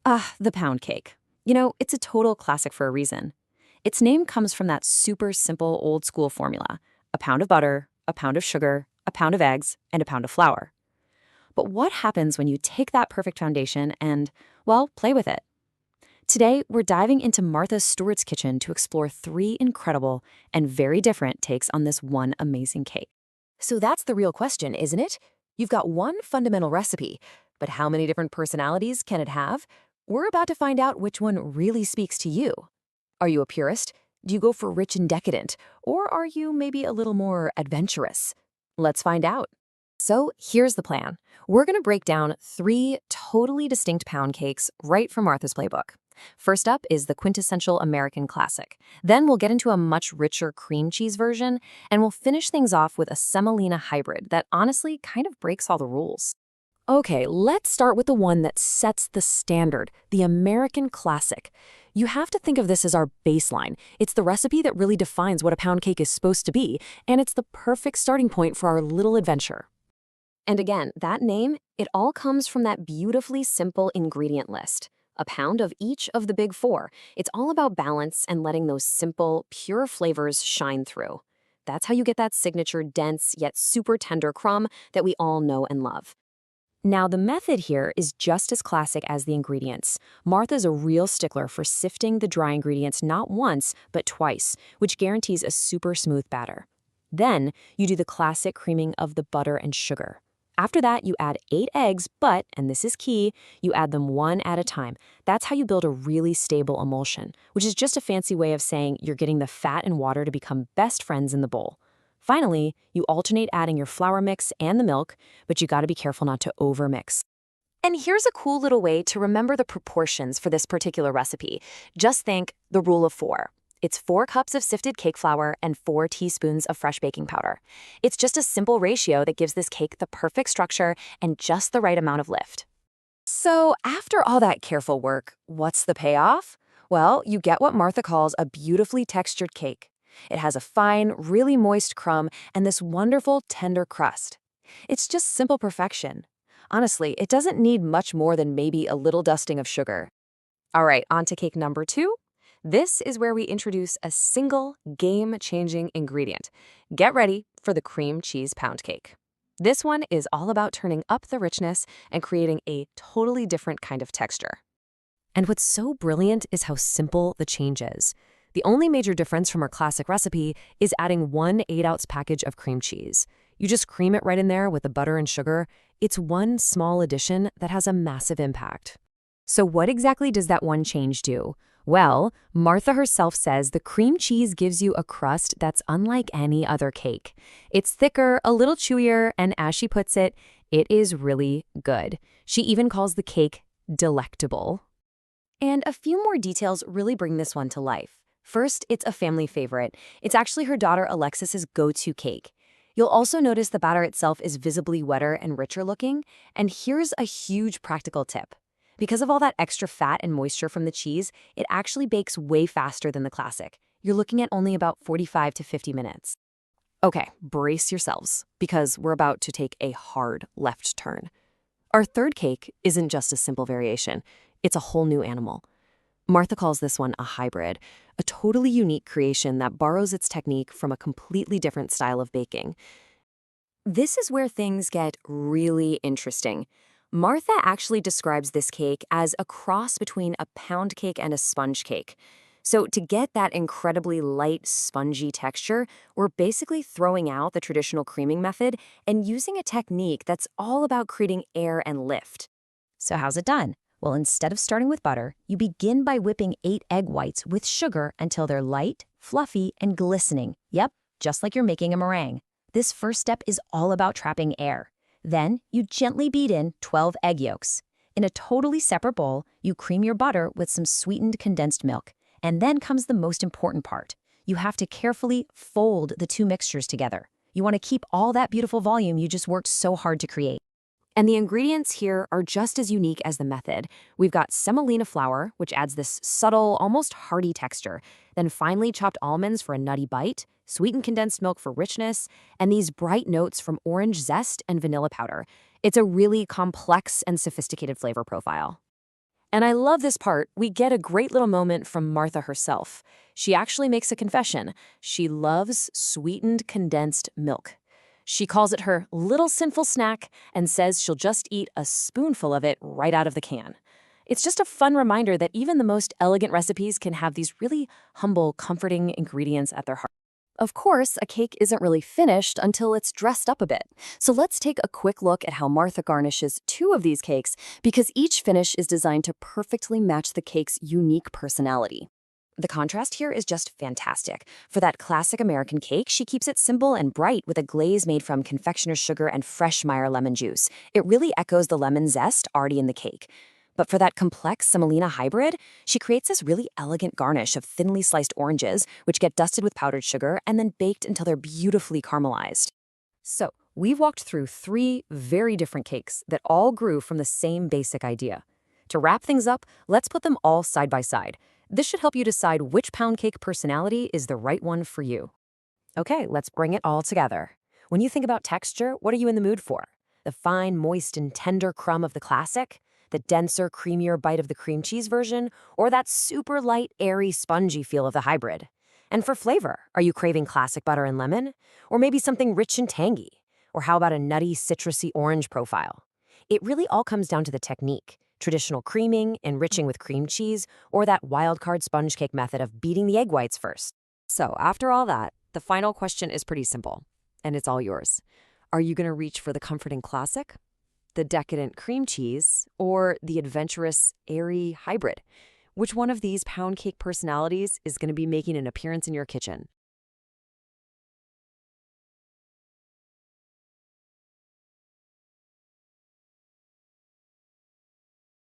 Ah, the pound cake. It's a total classic for a reason. Its name comes from that super simple old school formula: a pound of butter, a pound of sugar, a pound of eggs, and a pound of flour. But what happens when you take that perfect foundation and, well, play with it? Today, we're diving into Martha Stewart's kitchen to explore three incredible and very different takes on this one amazing cake. So that's the real question, isn't it? You've got one fundamental recipe, but how many different personalities can it have? We're about to find out which one really speaks to you. Are you a purist? Do you go for rich and decadent? Or are you maybe a little more adventurous? Let's find out. So here's the plan. We're going to break down three totally distinct pound cakes right from Martha's playbook. First up is the quintessential American classic. Then we'll get into a much richer cream cheese version, and we'll finish things off with a semolina hybrid that honestly kind of breaks all the rules. Okay, let's start with the one that sets the standard, the American classic. You have to think of this as our baseline. It's the recipe that really defines what a pound cake is supposed to be, and it's the perfect starting point for our little adventure. And again, that name, it all comes from that beautifully simple ingredient list. A pound of each of the big four. It's all about balance and letting those simple, pure flavors shine through. That's how you get that signature dense yet super tender crumb that we all know and love. Now, the method here is just as classic as the ingredients. Martha's a real stickler for sifting the dry ingredients not once, but twice, which guarantees a super smooth batter. Then, you do the classic creaming of the butter and sugar. After that, you add 8 eggs, but, and this is key, you add them one at a time. That's how you build a really stable emulsion, which is just a fancy way of saying you're getting the fat and water to become best friends in the bowl. Finally, you alternate adding your flour mix and the milk, but you gotta be careful not to overmix. And here's a cool little way to remember the proportions for this particular recipe. Just think the rule of 4. It's 4 cups of sifted cake flour and 4 teaspoons of fresh baking powder. It's just a simple ratio that gives this cake the perfect structure and just the right amount of lift. So after all that careful work, what's the payoff? Well, you get what Martha calls a beautifully textured cake. It has a fine, really moist crumb and this wonderful, tender crust. It's just simple perfection. Honestly, it doesn't need much more than maybe a little dusting of sugar. All right, on to cake number 2. This is where we introduce a single game-changing ingredient. Get ready for the cream cheese pound cake. This one is all about turning up the richness and creating a totally different kind of texture. And what's so brilliant is how simple the change is. The only major difference from our classic recipe is adding 1 8-ounce package of cream cheese. You just cream it right in there with the butter and sugar. It's one small addition that has a massive impact. So what exactly does that one change do? Well, Martha herself says the cream cheese gives you a crust that's unlike any other cake. It's thicker, a little chewier, and as she puts it, it is really good. She even calls the cake delectable. And a few more details really bring this one to life. First, it's a family favorite. It's actually her daughter Alexis's go-to cake. You'll also notice the batter itself is visibly wetter and richer looking. And here's a huge practical tip. Because of all that extra fat and moisture from the cheese, it actually bakes way faster than the classic. You're looking at only about 45 to 50 minutes. Okay, brace yourselves, because we're about to take a hard left turn. Our third cake isn't just a simple variation. It's a whole new animal. Martha calls this one a hybrid, a totally unique creation that borrows its technique from a completely different style of baking. This is where things get really interesting. Martha actually describes this cake as a cross between a pound cake and a sponge cake. So to get that incredibly light, spongy texture, we're basically throwing out the traditional creaming method and using a technique that's all about creating air and lift. So how's it done? Well, instead of starting with butter, you begin by whipping 8 egg whites with sugar until they're light, fluffy, and glistening. Yep, just like you're making a meringue. This first step is all about trapping air. Then, you gently beat in 12 egg yolks. In a totally separate bowl, you cream your butter with some sweetened condensed milk. And then comes the most important part. You have to carefully fold the two mixtures together. You want to keep all that beautiful volume you just worked so hard to create. And the ingredients here are just as unique as the method. We've got semolina flour, which adds this subtle, almost hearty texture, then finely chopped almonds for a nutty bite, sweetened condensed milk for richness, and these bright notes from orange zest and vanilla powder. It's a really complex and sophisticated flavor profile. And I love this part. We get a great little moment from Martha herself. She actually makes a confession. She loves sweetened condensed milk. She calls it her little sinful snack and says she'll just eat a spoonful of it right out of the can. It's just a fun reminder that even the most elegant recipes can have these really humble, comforting ingredients at their heart. Of course, a cake isn't really finished until it's dressed up a bit. So let's take a quick look at how Martha garnishes two of these cakes because each finish is designed to perfectly match the cake's unique personality. The contrast here is just fantastic. For that classic American cake, she keeps it simple and bright with a glaze made from confectioner's sugar and fresh Meyer lemon juice. It really echoes the lemon zest already in the cake. But for that complex semolina hybrid, she creates this really elegant garnish of thinly sliced oranges, which get dusted with powdered sugar and then baked until they're beautifully caramelized. So, we've walked through three very different cakes that all grew from the same basic idea. To wrap things up, let's put them all side by side. This should help you decide which pound cake personality is the right one for you. Okay, let's bring it all together. When you think about texture, what are you in the mood for? The fine, moist, and tender crumb of the classic? The denser, creamier bite of the cream cheese version? Or that super light, airy, spongy feel of the hybrid? And for flavor, are you craving classic butter and lemon? Or maybe something rich and tangy? Or how about a nutty, citrusy orange profile? It really all comes down to the technique. Traditional creaming, enriching with cream cheese, or that wildcard sponge cake method of beating the egg whites first. So after all that, the final question is pretty simple, and it's all yours. Are you going to reach for the comforting classic, the decadent cream cheese, or the adventurous, airy hybrid? Which one of these pound cake personalities is going to be making an appearance in your kitchen?